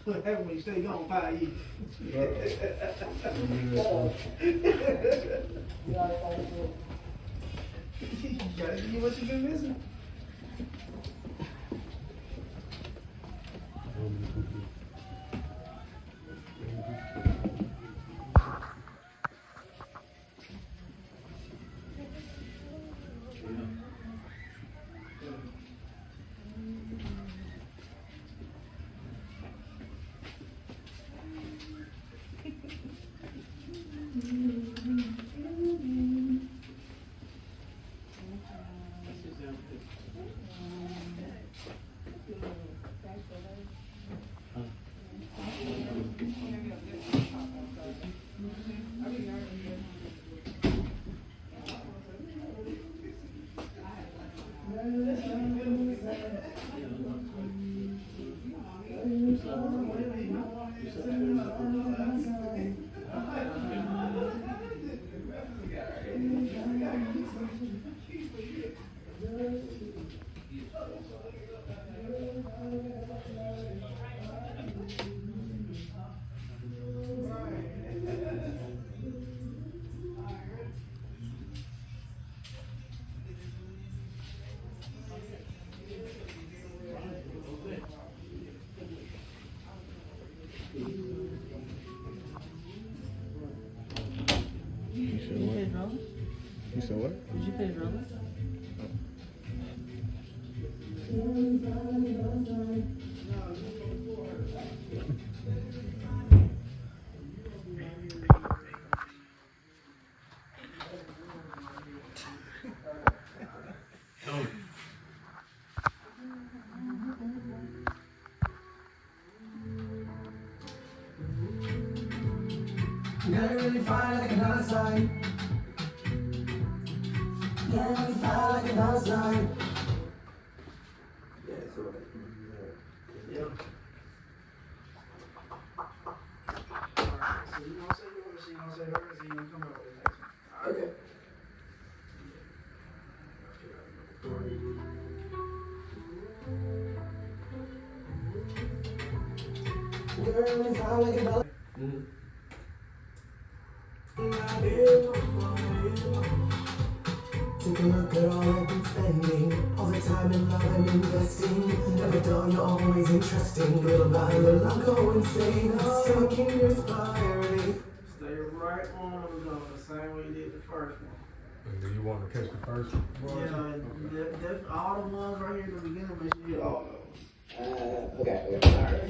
What happened when you stay gone 5 years? You gotta give you what you've been missing. You said what? Did you finish rolling? Never really fine like another sign. Never really fine like another sign. Yeah, so Yeah. Alright, so you gonna say yours, she gonna say hers, and you gonna come up with the next one. okay. Never really fine like another. Take a look at all I've been spending, all the time and love I'm investing. Never dull, you're always interesting. Little by little, I'll go insane. Stroking your spine. Stay right on the same way you did the first one. And do you want to catch the first one? Yeah, all the ones right here at the beginning, make sure you hit all of them. Okay, alright.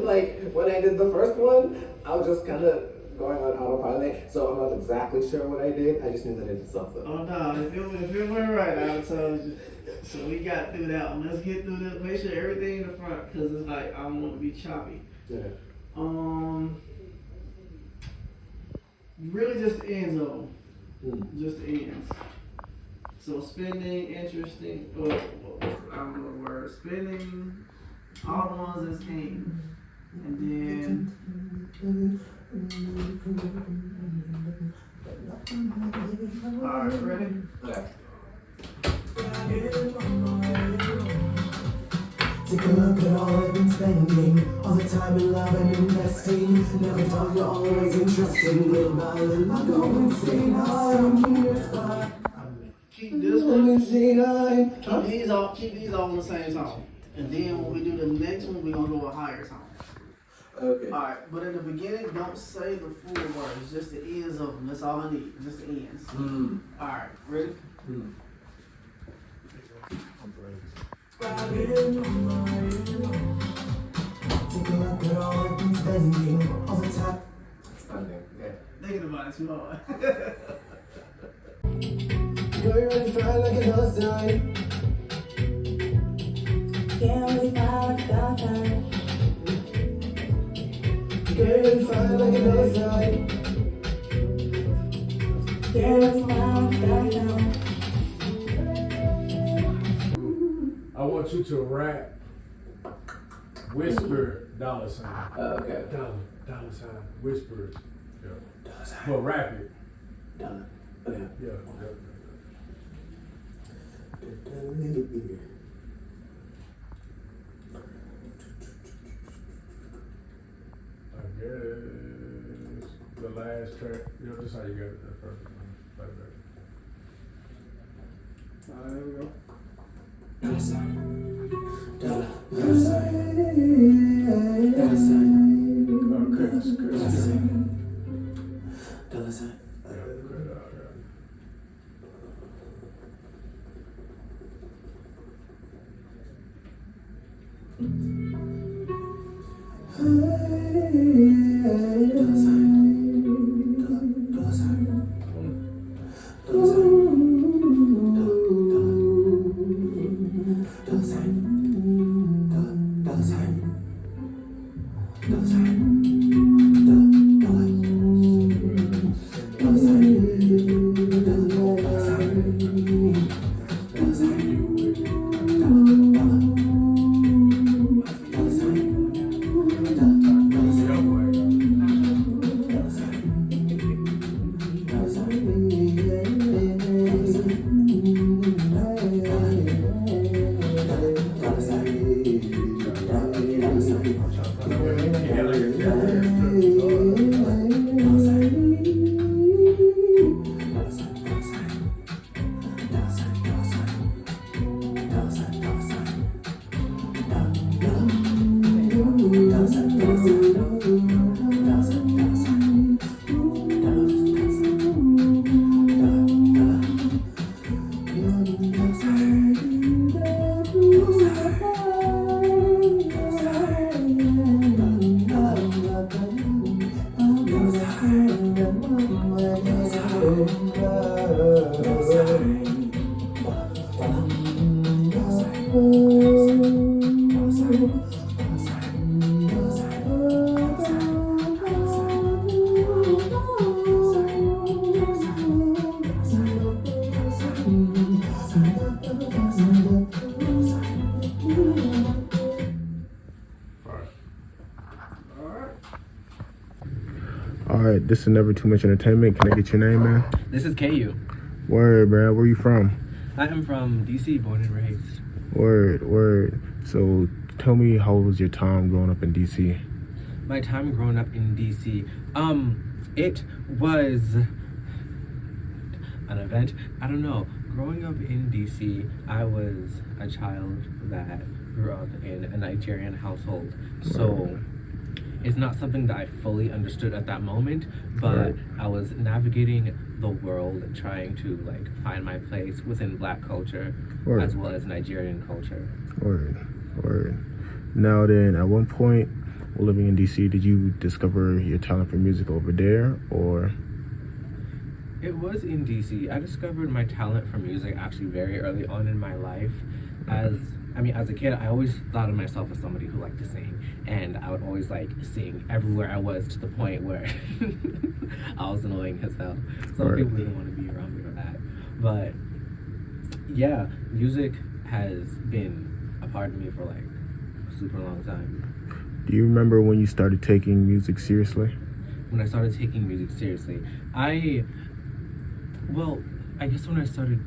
Like, when I did the first one, I was just kind of going on autopilot, so I'm not exactly sure what I did. I just knew that I did something. Oh no, if it went right, I would tell you. So we got through that one. Let's get through this. Make sure everything in the front, because it's like, I don't want to be choppy. Yeah. Really just the ends of them. Just the ends. So spending, interesting, I don't know the word. Spending, all the ones that's ends. And then, alright, ready? Okay. Take a look at all I've been spending, all the time and love I'm investing. Never dull, you're always interesting. Little by little, I'll go insane. I'm in your spot. Keep this one. Keep these all on the same tone. And then when we do the next one, we're gonna go a higher tone. Okay. Alright, but in the beginning, don't say the full words, just the ends of them. That's all I need, just the ends. Alright, ready? Take a look at all I've been spending, all the time. Spending, okay. Thinking about it too hard. You're really fine like another sign. Yeah, really fine like another sign. You're really fine like another sign. Yeah, really fine like another sign. I want you to rap, whisper, dollar sign. Okay. Dollar sign, whisper. Yeah. Dollar sign. But rap it. Dollar. Okay. Yeah. Okay, you know, just how you got it there, perfect. Right there. There we go. Dollar sign. Dollar sign. Dollar sign. Okay, that's good. Dollar sign. Dollar sign. Yeah, good, yeah. Dollar sign. Dollar sign. Dollar sign. Dollar sign. Dollar sign. Dollar sign. Alright, this is Never2muchentertainment. Can I get your name, man? This is Keiyu. Word, man. Where you from? I am from D.C, born and raised. Word. So, tell me, how was your time growing up in D.C.? My time growing up in D.C, it was an event. I don't know. Growing up in D.C, I was a child that grew up in a Nigerian household. So it's not something that I fully understood at that moment, but Right. I was navigating the world, trying to like find my place within Black culture Word. as well as Nigerian culture. Word. Now then, at one point, while living in D.C., did you discover your talent for music over there, or? It was in DC. I discovered my talent for music actually very early on in my life. As a kid, I always thought of myself as somebody who liked to sing, and I would always like sing everywhere I was, to the point where I was annoying as hell. Some Right. people didn't want to be around me for that. But yeah, music has been a part of me for like a super long time. Do you remember when you started taking music seriously? When I started taking music seriously, I guess when I started,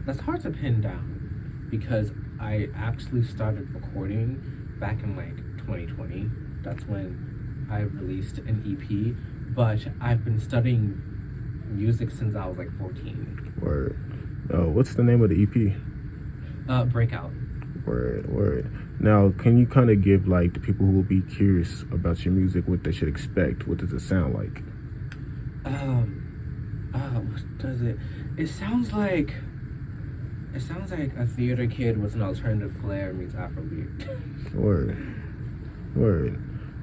that's hard to pin down, because I actually started recording back in like 2020. That's when I released an EP, but I've been studying music since I was like 14. Word. What's the name of the EP? Breakout. Word. Now, can you kind of give like the people who will be curious about your music what they should expect? What does it sound like? What does it? It sounds like a theater kid with an alternative flair meets Afrobeat. Word.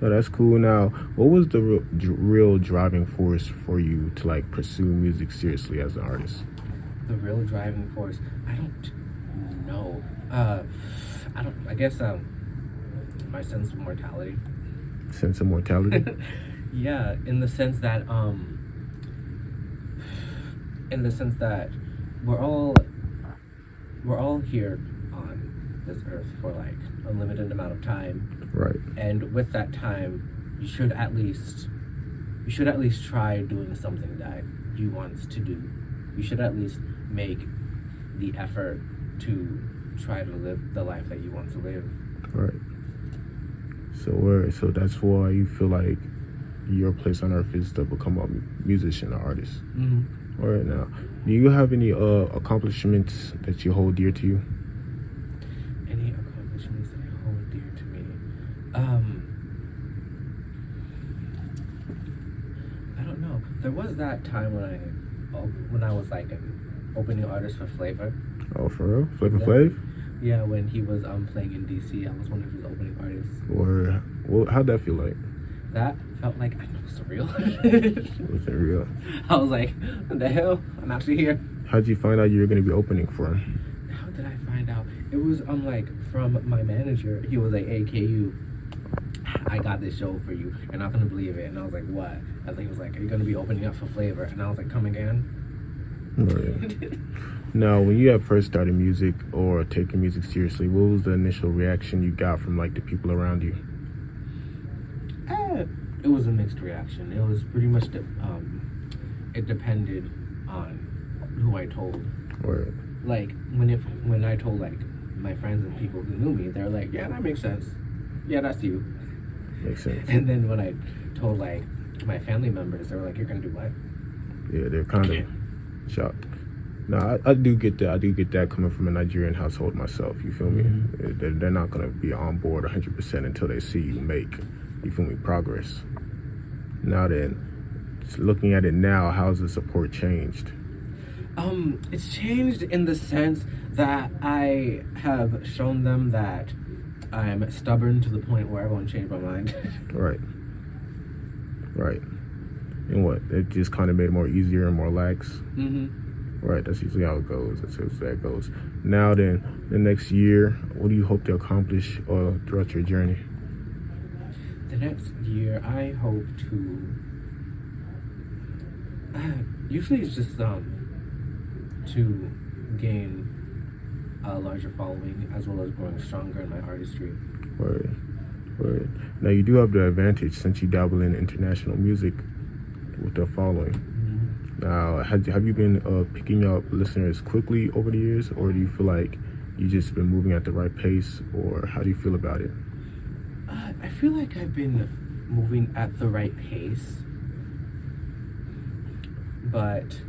Oh, that's cool. Now, what was the real driving force for you to like pursue music seriously as an artist? The real driving force? I don't know. I guess my sense of mortality. Sense of mortality? Yeah, in the sense that we're all here on this earth for like a limited amount of time. Right. And with that time, you should at least try doing something that you want to do. You should at least make the effort to try to live the life that you want to live. Right. So that's why you feel like your place on earth is to become a musician or artist. Mm-hmm. All right, now, do you have any accomplishments that you hold dear to you? Any accomplishments that I hold dear to me? I don't know. There was that time when I was like an opening artist for Flava. Oh, for real? Flava Flave? Yeah, when he was playing in DC, I was one of his opening artists. Or how'd that feel like? That felt like I know it's surreal. Was it real? I was like, what the hell? I'm actually here. How'd you find out you were going to be opening for him? How did I find out? It was like from my manager. He was like, "Hey, Keiyu, I got this show for you. You're not gonna believe it." And I was like, "What?" He was like, "Are you gonna be opening up for Flavor?" And I was like, "Come again?" Right. Now, when you had first started music or taking music seriously, what was the initial reaction you got from like the people around you? It was a mixed reaction. It was pretty much it depended on who I told. Or Like when I told like my friends and people who knew me, they were like, "Yeah, that makes sense. Yeah, that's you." makes sense. And then when I told like my family members, they were like, "You're gonna do what?" Yeah, they're kind of shocked. No, I do get that. I do get that coming from a Nigerian household myself. You feel me? Mm-hmm. They're not gonna be on board 100% until they see you make, you feel me, progress. Now then, just looking at it now, how's the support changed? It's changed in the sense that I have shown them that I'm stubborn to the point where I won't change my mind. Right. And what? It just kind of made it more easier and more lax. Mm-hmm. Right, that's usually how it goes. That's how that goes. Now then, the next year, what do you hope to accomplish throughout your journey? The next year, I hope to. Usually, it's just to gain a larger following as well as growing stronger in my artistry. Right. Now you do have the advantage since you dabble in international music with the following. Mm-hmm. Now, have you been picking up listeners quickly over the years, or do you feel like you just been moving at the right pace, or how do you feel about it? I feel like I've been moving at the right pace, but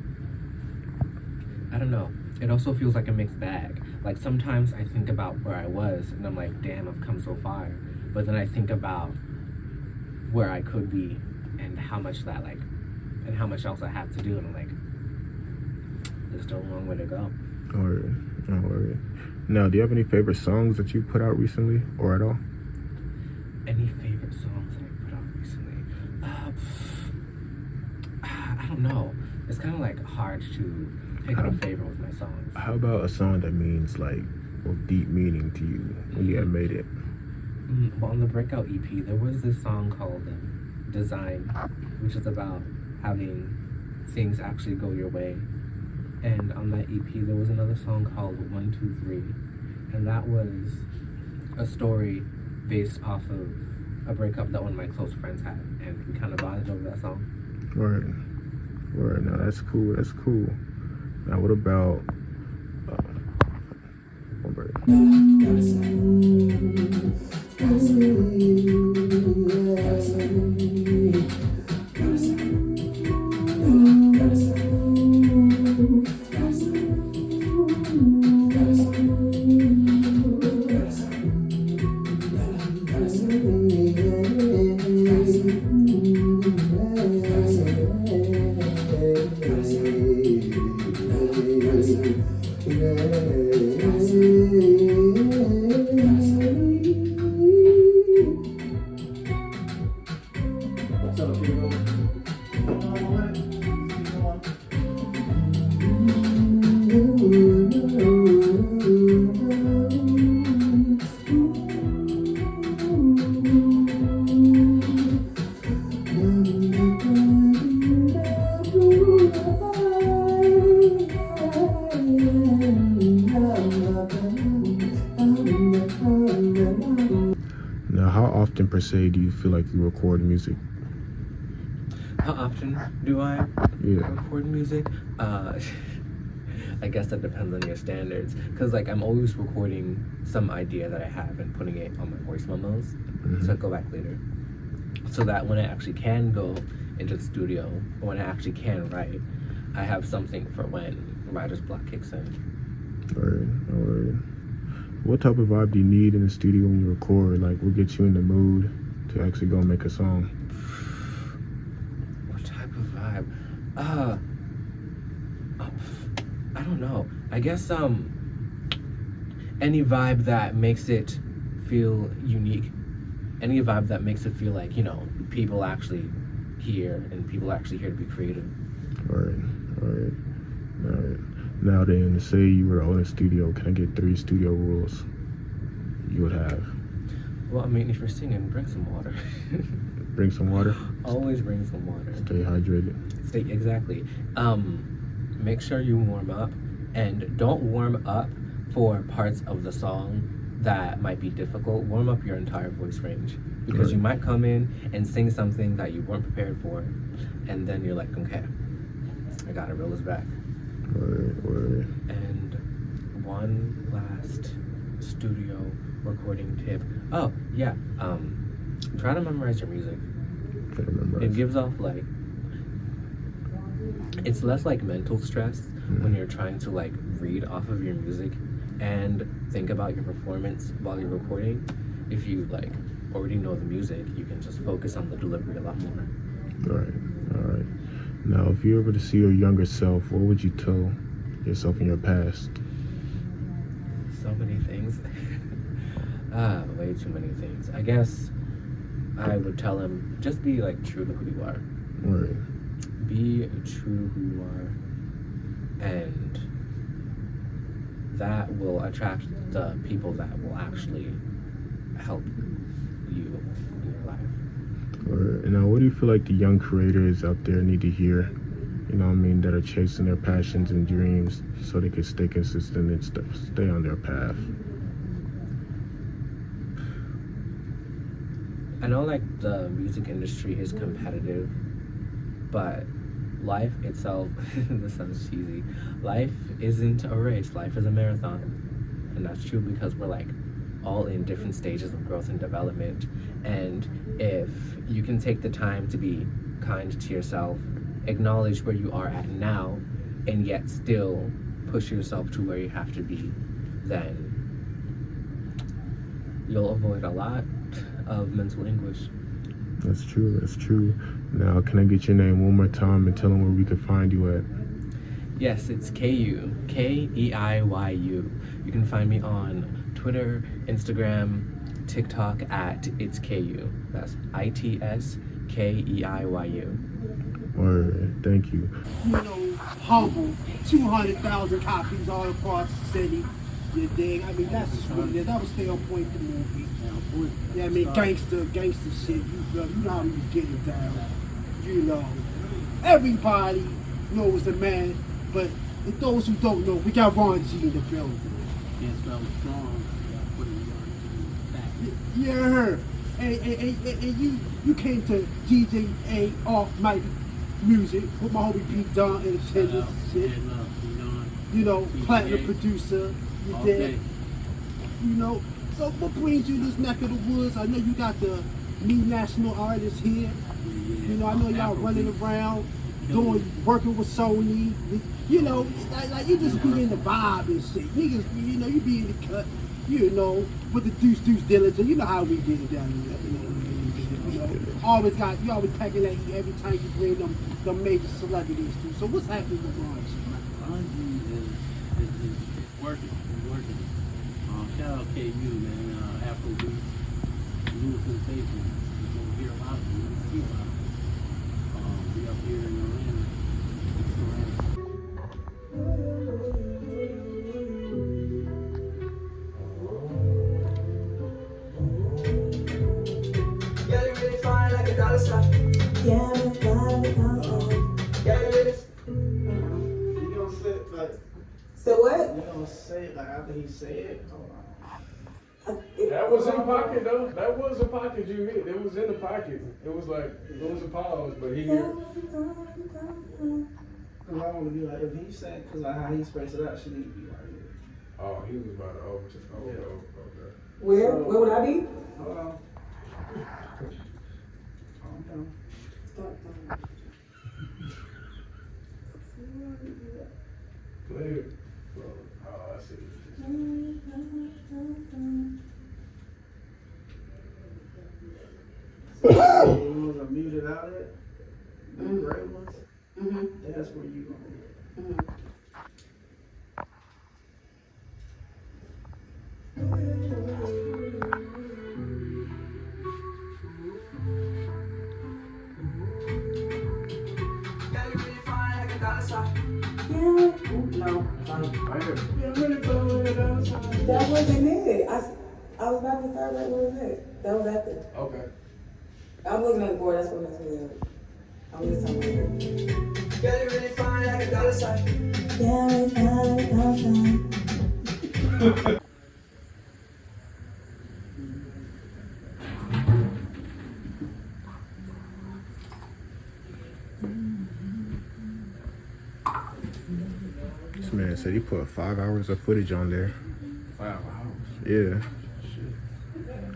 I don't know. It also feels like a mixed bag. Like sometimes I think about where I was and I'm like, damn, I've come so far. But then I think about where I could be and how much that and how much else I have to do, and I'm like, there's still a long way to go. All right. Now, do you have any favorite songs that you put out recently or at all? Any favorite songs that I put out recently? I don't know. It's kind of like hard to pick out a favorite with my songs. How about a song that means like deep meaning to you when you had made it? Well, on the Breakout EP, there was this song called Design, which is about having things actually go your way. And on that EP, there was another song called 1, 2, 3. And that was a story based off of a breakup that one of my close friends had. And we kind of bonded over that song. Word. Now, that's cool. Now, what about... one break. What's up, people? Now, how often per se do you feel like you record music? How often do I Yeah. record music? I guess that depends on your standards. Because, I'm always recording some idea that I have and putting it on my voice memos. So I go back later. so that when I actually can go into the studio, or when I actually can write, I have something for when writer's block kicks in. Alright. What type of vibe do you need in the studio when you record? Like, what gets you in the mood to actually go make a song? What type of vibe? I don't know. I guess any vibe that makes it feel unique. Any vibe that makes it feel like, you know, people actually here and people actually here to be creative. Alright. Now then, say you were to own a studio, can I get 3 studio rules you would have? Well, I mean, if you're singing, bring some water. Bring some water? Always bring some water. Stay hydrated. Exactly. Make sure you warm up, and don't warm up for parts of the song that might be difficult. Warm up your entire voice range, because you might come in and sing something that you weren't prepared for, and then you're like, okay, I gotta reel this back. Word. And one last studio recording tip. Oh yeah, try to memorize your music. It gives off like, it's less like mental stress when you're trying to like read off of your music and think about your performance while you're recording. If you like already know the music, you can just focus on the delivery a lot more. All right. Now, if you were to see your younger self, what would you tell yourself in your past? So many things. Way too many things. I guess I would tell him, just be like true to who you are. Word. Be true to who you are, and that will attract the people that will actually help you in your life. And now, what do you feel like the young creators out there need to hear? You know what I mean? That are chasing their passions and dreams so they can stay consistent and stay on their path. I know like the music industry is competitive, but life itself, this sounds cheesy, life isn't a race, life is a marathon. And that's true because we're like all in different stages of growth and development. And if you can take the time to be kind to yourself, acknowledge where you are at now, and yet still push yourself to where you have to be, then you'll avoid a lot of mental anguish. That's true. Now, can I get your name one more time and tell them where we can find you at? Yes, it's Keiyu, Keiyu. You can find me on Twitter, Instagram, TikTok at It's Keiyu. That's ITSKEIYU. Word, thank you. You know, humble, 200,000 copies all across the city. You dig? I mean, that's just what it is. That was stay on point for the movie. Yeah, I mean, gangster shit. You know how we was getting down. You know, everybody knows the man, but for those who don't know, we got Ron G in the building. Yes, I was strong. Yeah, and you came to DJ A Almighty Music with my homie Pete Don in attendance. Shit. You know, platinum producer. You did. You know, so what brings you this neck of the woods? I know you got the new national artists here. You know, I know y'all running around, working with Sony. You know, like you just be in the vibe and shit. Niggas, you know, you be in the cut. You know, with the deuce diligence. You know how we did it down here. You know, you always packing at you every time you bring them major celebrities through. So what's happening with Ron G? Ron G is working. Shout out Keiyu, man. Afrobeat, new sensation. You're gonna hear a lot of them. You're gonna see a lot of them. We up here in Atlanta. Girl, you really fine like a dollar sign. Yeah, I'm You gonna say like? So what? You gonna say like after he said it? Hold on. That was in pocket though. That was a pocket you hit. It was in the pocket. It was like, it was a pause, but he hit. Cause I want to be like, if he said, cause like how he spaced it out, she need to be right here. Oh, he was about to over. Okay. Where? Where would I be? Hold on. Clear. Oh, I see. The ones are muted out at, the gray ones, that's where you gonna be. No, that wasn't it. I was about to start right where it was at. That was after. Okay. I'm looking at the board, that's what makes me up. I'm just talking about it. Girl, you really fine like a dollar sign. Yeah, really fine like a dollar sign. This man said he put 5 hours of footage on there. 5 hours. Yeah. Shit.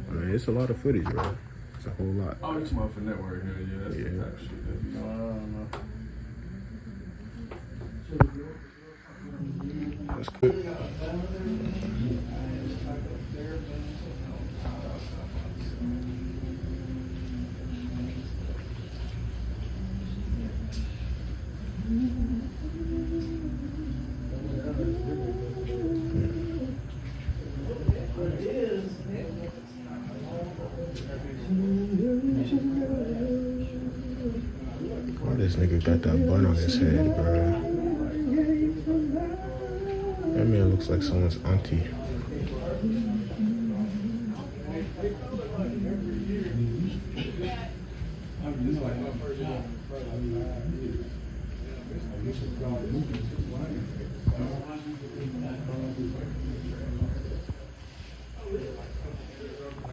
I mean, it's a lot of footage, bro. It's a whole lot. Oh, this motherfucking network here, yeah. That's the Yeah. type of shit that, you know, I don't know. That's good. Why this nigga got that bun on his head, bro? That man looks like someone's auntie.